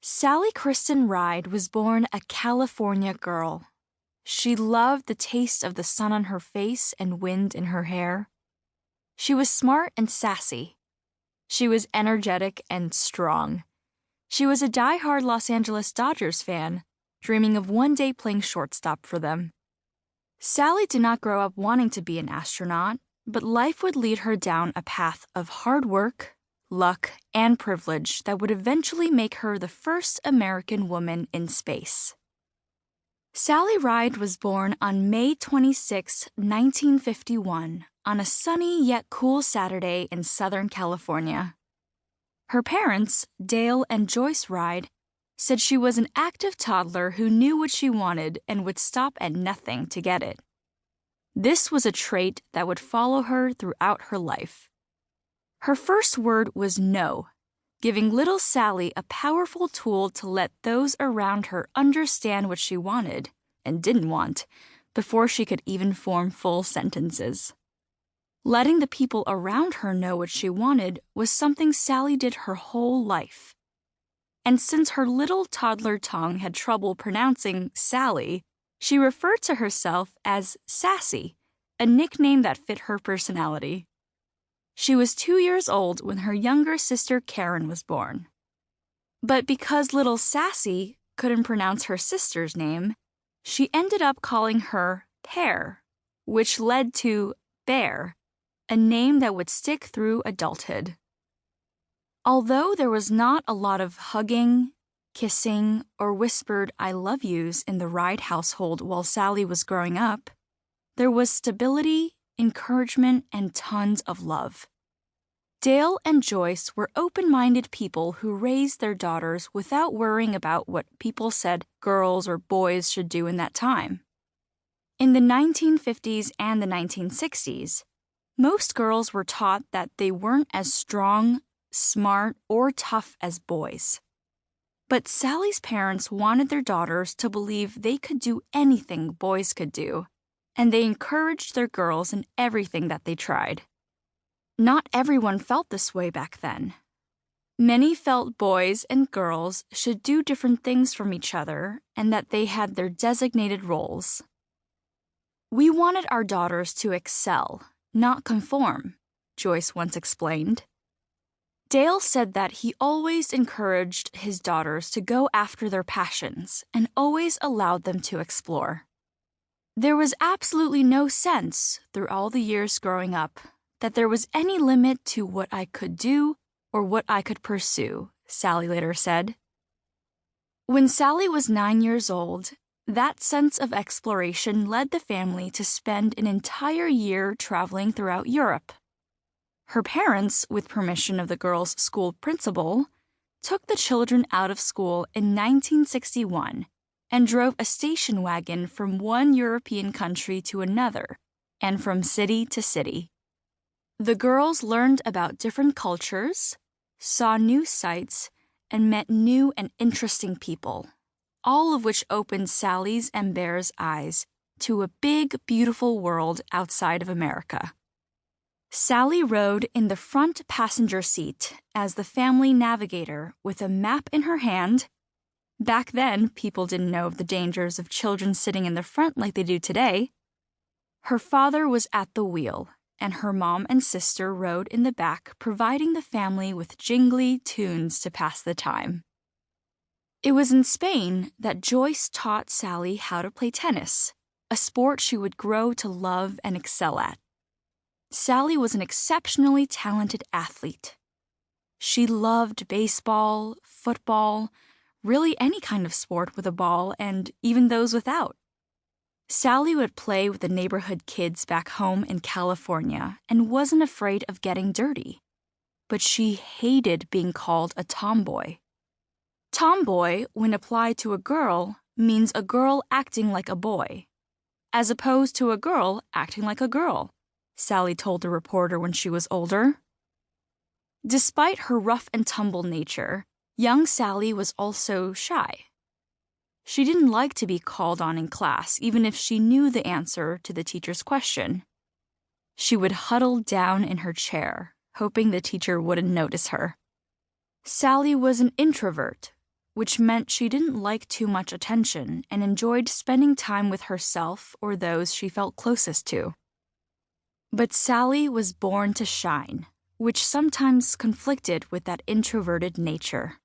Sally Kristen Ride was born a California girl. She loved the taste of the sun on her face and wind in her hair. She was smart and sassy. She was energetic and strong. She was a die-hard Los Angeles Dodgers fan, dreaming of one day playing shortstop for them. Sally did not grow up wanting to be an astronaut, but life would lead her down a path of hard work, luck, and privilege that would eventually make her the first American woman in space. Sally Ride was born on May 26, 1951, on a sunny yet cool Saturday in Southern California. Her parents, Dale and Joyce Ride, said she was an active toddler who knew what she wanted and would stop at nothing to get it. This was a trait that would follow her throughout her life. Her first word was no, giving little Sally a powerful tool to let those around her understand what she wanted and didn't want before she could even form full sentences. Letting the people around her know what she wanted was something Sally did her whole life. And since her little toddler tongue had trouble pronouncing Sally, she referred to herself as Sassy, a nickname that fit her personality. She was 2 years old when her younger sister Karen was born. But because little Sassy couldn't pronounce her sister's name, she ended up calling her Pear, which led to Bear, a name that would stick through adulthood. Although there was not a lot of hugging, kissing, or whispered I love yous in the Ride household while Sally was growing up, there was stability, encouragement, and tons of love. Dale and Joyce were open-minded people who raised their daughters without worrying about what people said girls or boys should do in that time. In the 1950s and the 1960s, most girls were taught that they weren't as strong, smart, or tough as boys. But Sally's parents wanted their daughters to believe they could do anything boys could do, and they encouraged their girls in everything that they tried. Not everyone felt this way back then. Many felt boys and girls should do different things from each other and that they had their designated roles. We wanted our daughters to excel, not conform, Joyce once explained. Dale said that he always encouraged his daughters to go after their passions and always allowed them to explore. There was absolutely no sense, through all the years growing up, that there was any limit to what I could do or what I could pursue, Sally later said. When Sally was 9 years old, that sense of exploration led the family to spend an entire year traveling throughout Europe. Her parents, with permission of the girls' school principal, took the children out of school in 1961 and drove a station wagon from one European country to another and from city to city. The girls learned about different cultures, saw new sights, and met new and interesting people, all of which opened Sally's and Bear's eyes to a big, beautiful world outside of America. Sally rode in the front passenger seat as the family navigator with a map in her hand. Back then, people didn't know of the dangers of children sitting in the front like they do today. Her father was at the wheel, and her mom and sister rode in the back, providing the family with jingly tunes to pass the time. It was in Spain that Joyce taught Sally how to play tennis, a sport she would grow to love and excel at. Sally was an exceptionally talented athlete. She loved baseball, football, really any kind of sport with a ball, and even those without. Sally would play with the neighborhood kids back home in California and wasn't afraid of getting dirty. But she hated being called a tomboy. Tomboy, when applied to a girl, means a girl acting like a boy, as opposed to a girl acting like a girl, Sally told a reporter when she was older. Despite her rough-and-tumble nature, young Sally was also shy. She didn't like to be called on in class, even if she knew the answer to the teacher's question. She would huddle down in her chair, hoping the teacher wouldn't notice her. Sally was an introvert, which meant she didn't like too much attention and enjoyed spending time with herself or those she felt closest to. But Sally was born to shine, which sometimes conflicted with that introverted nature.